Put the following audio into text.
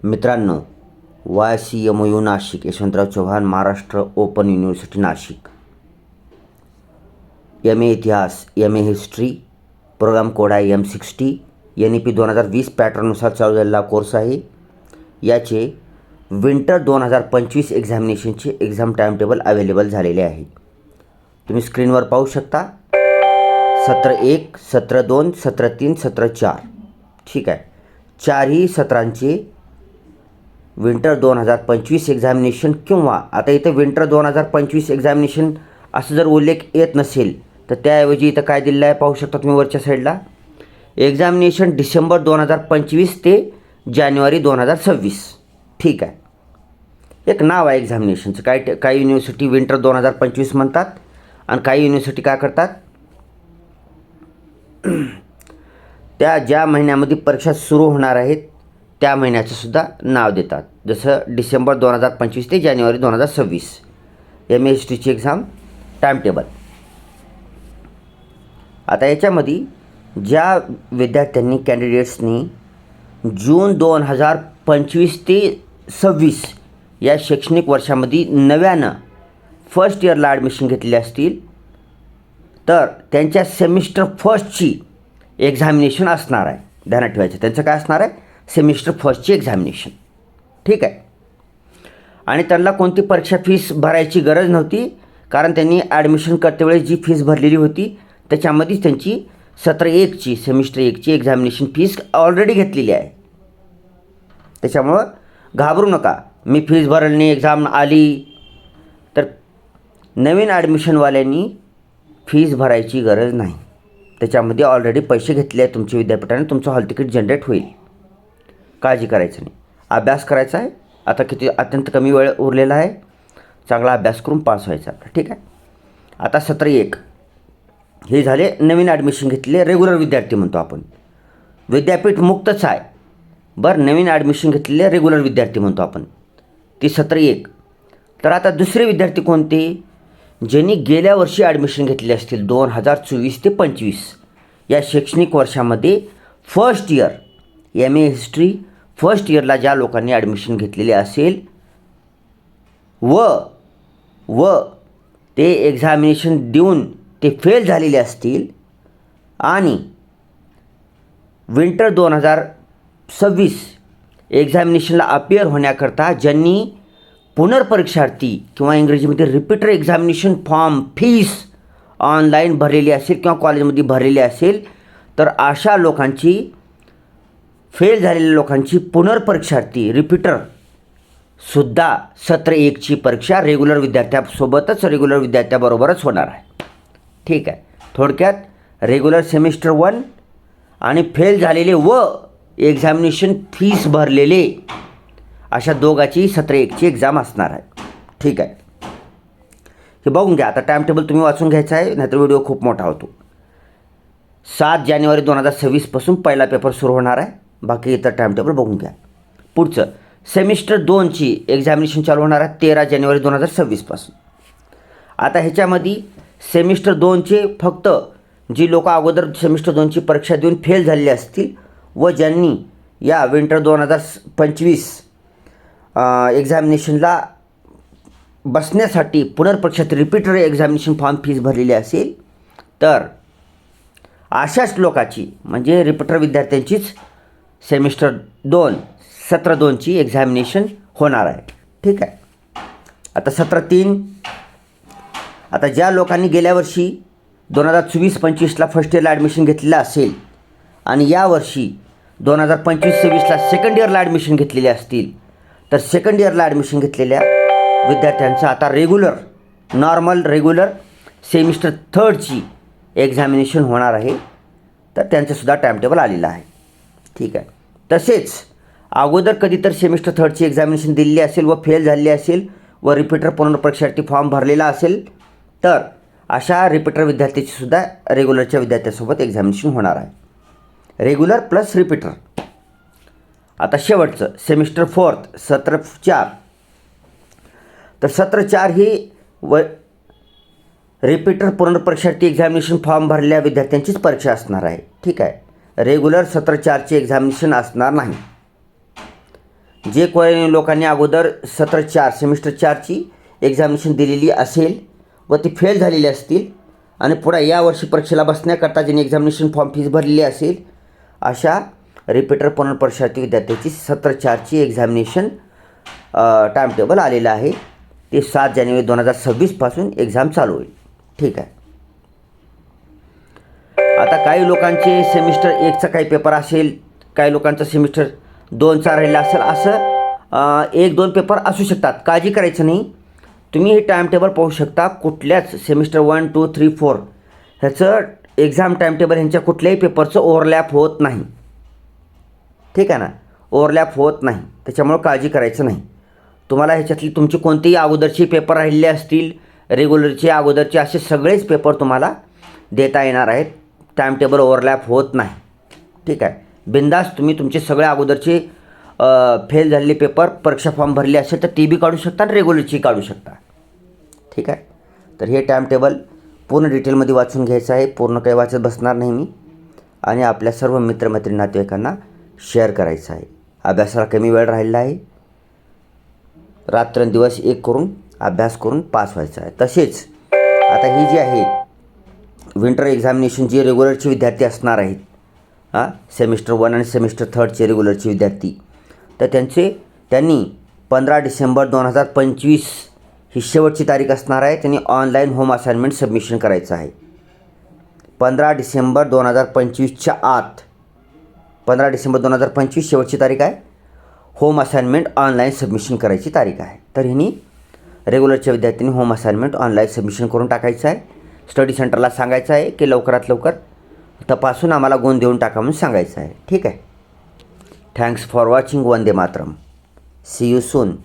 मित्रांनो, YCMU Nashik, Yashwantrao Chavan Maharashtra open university Nashik, MA इतिहास, MA history, program code आहे M60, NEP 2020 पॅटर्ननुसार चालू झालेला कोर्स आहे. याचे विंटर 2025 एक्झामिनेशनचे एक्झाम टाइम टेबल अवेलेबल झालेले आहे. तुम्ही स्क्रीनवर पाहू शकता. सत्र 1, सत्र 2, सत्र 3, सत्र 4. ठीक आहे. चारही सत्रांचे विंटर 2025 एक्झामिनेशन किंवा आता इथे विंटर 2025 एक्झामिनेशन असं जर उल्लेख येत नसेल तर त्याऐवजी इथं काय दिलेलं आहे पाहू शकता तुम्ही वरच्या साईडला. एक्झामिनेशन डिसेंबर 2025 ते जानेवारी 2026. ठीक आहे. एक नाव आहे एक्झामिनेशनचं. काही युनिव्हर्सिटी विंटर 2025 म्हणतात आणि काही युनिव्हर्सिटी काय करतात, त्या ज्या महिन्यामध्ये परीक्षा सुरू होणार आहेत त्या महिन्याचं सुद्धा नाव देतात. जसं डिसेंबर 2025 ते जानेवारी 2026 MA हिस्ट्रीची एक्झाम टाइम टेबल. आता याच्यामध्ये ज्या विद्यार्थ्यांनी कॅन्डिडेट्सनी जून 2025 ते 26 या शैक्षणिक वर्षामध्ये नव्यानं फर्स्ट इयरला ॲडमिशन घेतलेली असतील तर त्यांच्या सेमिस्टर फर्स्टची एक्झामिनेशन असणार आहे. ध्यानात ठेवायचं, त्यांचं काय असणार आहे, सेमिस्टर फर्स्टची एक्झामिनेशन. ठीक आहे. आणि त्यांना कोणती परीक्षा फीस भरायची गरज नव्हती, कारण त्यांनी ॲडमिशन करतेवेळेस जी फीस भरलेली होती त्याच्यामध्येच त्यांची सत्र 1ची सेमिस्टर 1ची एक्झामिनेशन फीस ऑलरेडी घेतलेली आहे. त्याच्यामुळं घाबरू नका, मी फीस भरली एक्झाम आली तर. नवीन ॲडमिशनवाल्यांनी फीस भरायची गरज नाही. त्याच्यामध्ये ऑलरेडी पैसे घेतले आहेत तुमच्या विद्यापीठाने, तुमचं हॉल तिकीट जनरेट होईल. काळजी करायचं नाही, अभ्यास करायचा आहे. आता किती अत्यंत कमी वेळ उरलेला आहे, चांगला अभ्यास करून पास व्हायचा आपलं. ठीक आहे. आता सत्र 1 हे झाले नवीन ॲडमिशन घेतलेले रेग्युलर विद्यार्थी म्हणतो आपण. विद्यापीठ मुक्तच आहे बरं, नवीन ॲडमिशन घेतलेले रेग्युलर विद्यार्थी म्हणतो आपण. ती सत्र 1. तर आता दुसरे विद्यार्थी कोणते, ज्यांनी गेल्या वर्षी ॲडमिशन घेतले असतील 2024 ते 25 या शैक्षणिक वर्षामध्ये first year MA history first इयरला ज्या लोकांनी ॲडमिशन घेतलेले असेल व ते एक्झामिनेशन देऊन ते फेल झालेले असतील आणि विंटर 2026 एक्झामिनेशनला अपियर होण्याकरता ज्यांनी पुनर्परीक्षार्थी किंवा इंग्रजीमध्ये repeater examination form fees online भरलेली असेल किंवा कॉलेजमध्ये भरलेली असेल तर अशा लोकांची, फेल झालेल्या लोकांची पुनर्परीक्षार्थी रिपीटरसुद्धा सत्र 1ची परीक्षा रेग्युलर विद्यार्थ्यासोबतच रेग्युलर विद्यार्थ्याबरोबरच होणार आहे. ठीक आहे. थोडक्यात रेग्युलर सेमिस्टर 1 आणि फेल झालेले व एक्झामिनेशन फीस भरलेले अशा दोघांची सत्र 1ची एक्झाम असणार आहे. ठीक आहे. हे बघून घ्या. आता टाइम टेबल तुम्ही वाचून घ्यायचा आहे, नाहीतर व्हिडिओ खूप मोठा होतो. 7 जानेवारी 2026 पासून पहिला पेपर सुरू होणार आहे. बाकी इतर टाइम टेबल बघून घ्या. पुढचं सेमिस्टर 2ची एक्झामिनेशन चालू होणार आहे 13 जानेवारी 2026 पासून. आता ह्याच्यामध्ये सेमिस्टर 2चे फक्त जी लोक अगोदर सेमिस्टर 2ची परीक्षा देऊन फेल झालेली असतील व ज्यांनी या विंटर 2025 एक्झामिनेशनला बसण्यासाठी पुनर्परीक्षात रिपीटर एक्झामिनेशन फॉर्म फीस भरलेली असेल तर अशाच लोकांची म्हणजे रिपीटर विद्यार्थ्यांचीच सेमिस्टर 2 सत्र 2ची एक्झामिनेशन होणार आहे. ठीक आहे. आता सत्र 3. आता ज्या लोकांनी गेल्या वर्षी 2024-25ला फर्स्ट इयरला ॲडमिशन घेतलेलं असेल आणि यावर्षी 2025-26ला सेकंड इयरला ॲडमिशन घेतलेले असतील तर सेकंड इयरला ॲडमिशन घेतलेल्या विद्यार्थ्यांचं आता रेग्युलर सेमिस्टर 3ची एक्झामिनेशन होणार आहे. तर त्यांचंसुद्धा टाइम टेबल आलेलं आहे. ठीक आहे. तसेच अगोदर कधी तर सेमिस्टर 3ची एक्झामिनेशन दिलेली असेल व फेल झालेली असेल व रिपीटर पुनर्परीक्षार्थी फॉर्म भरलेला असेल तर अशा रिपीटर विद्यार्थ्याचीसुद्धा रेग्युलरच्या विद्यार्थ्यासोबत एक्झामिनेशन होणार आहे. Regular plus repeater. आता शेवटचं सेमिस्टर 4 सत्र 4. तर सत्र 4 ही रिपीटर पुनर्परीक्षार्थी एक्झामिनेशन फॉर्म भरलेल्या विद्यार्थ्यांचीच परीक्षा असणार आहे. ठीक आहे. रेग्युलर सत्र 4ची एक्झामिनेशन असणार नाही. जे कोणी लोकांनी अगोदर सत्र 4 सेमिस्टर 4ची एक्झामिनेशन दिलेली असेल व ती फेल झालेली असतील आणि पुढे यावर्षी परीक्षेला बसण्याकरता ज्यांनी एक्झामिनेशन फॉर्म फीस भरलेली असेल अशा रिपीटर पुनर्परीक्षार्थी विद्यार्थ्याची सत्र 4ची एक्झामिनेशन टाईम टेबल आलेलं आहे. ते 7 जानेवारी 2026पासून एक्झाम चालू होईल. ठीक आहे. आता काही लोकांचे सेमिस्टर 1चा काही पेपर असेल, काही लोकांचा सेमिस्टर 2चा राहिला असेल, असं 1-2 पेपर असू शकतात. काळजी करायचं नाही. तुम्ही हे टाईम टेबल पाहू शकता. कुठल्याच सेमिस्टर 1, 2, 3, 4 ह्याचं एक्झाम टाईम टेबल ह्यांच्या कुठल्याही पेपरचं ओव्हरलॅप होत नाही. ठीक आहे ना, ओव्हरलॅप होत नाही. त्याच्यामुळं काळजी करायचं नाही. तुम्हाला ह्याच्यातली तुमची कोणतेही अगोदरचे पेपर राहिलेले असतील, रेग्युलरचे अगोदरचे, असे सगळेच पेपर तुम्हाला देता येणार आहेत. टाईम टेबल ओव्हरलॅप होत नाही. ठीक आहे. बिंदास तुम्ही तुमचे सगळे अगोदरचे फेल झालेले पेपर, परीक्षा फॉर्म भरले असेल तर ते बी काढू शकता आणि रेग्युलरची काढू शकता. ठीक आहे. तर हे टाईम टेबल पूर्ण डिटेलमध्ये वाचून घ्यायचं आहे. पूर्ण काही वाचत बसणार नाही मी. आणि आपल्या सर्व मित्रमैत्रिणी नातेवाईकांना शेअर करायचं आहे. अभ्यासाला कमी वेळ राहिलेला आहे. रात्रंदिवस एक करून अभ्यास करून पास व्हायचा आहे. तसेच आता ही जी आहे विंटर एक्झामिनेशन, जे रेग्युलरचे विद्यार्थी असणार आहेत, सेमिस्टर 1 आणि सेमिस्टर 3चे रेग्युलरचे विद्यार्थी, तर त्यांनी 15 डिसेंबर 2025 ही शेवटची तारीख असणार आहे. त्यांनी ऑनलाईन होम असाइनमेंट सबमिशन करायचं आहे. 15 डिसेंबर 2025च्या आत, 15 डिसेंबर 2025 शेवटची तारीख आहे. होम असाइनमेंट ऑनलाईन सबमिशन करायची तारीख आहे. तर ह्यांनी रेग्युलरच्या विद्यार्थ्यांनी होम असाइनमेंट ऑनलाईन सबमिशन करून टाकायचं आहे. स्टडी सेंटरला सांगायचं आहे की लवकरात लवकर तपासून आम्हाला गुण देऊन टाका म्हणून सांगायचं आहे. ठीक आहे. Thanks for watching. वंदे मातरम. See you soon.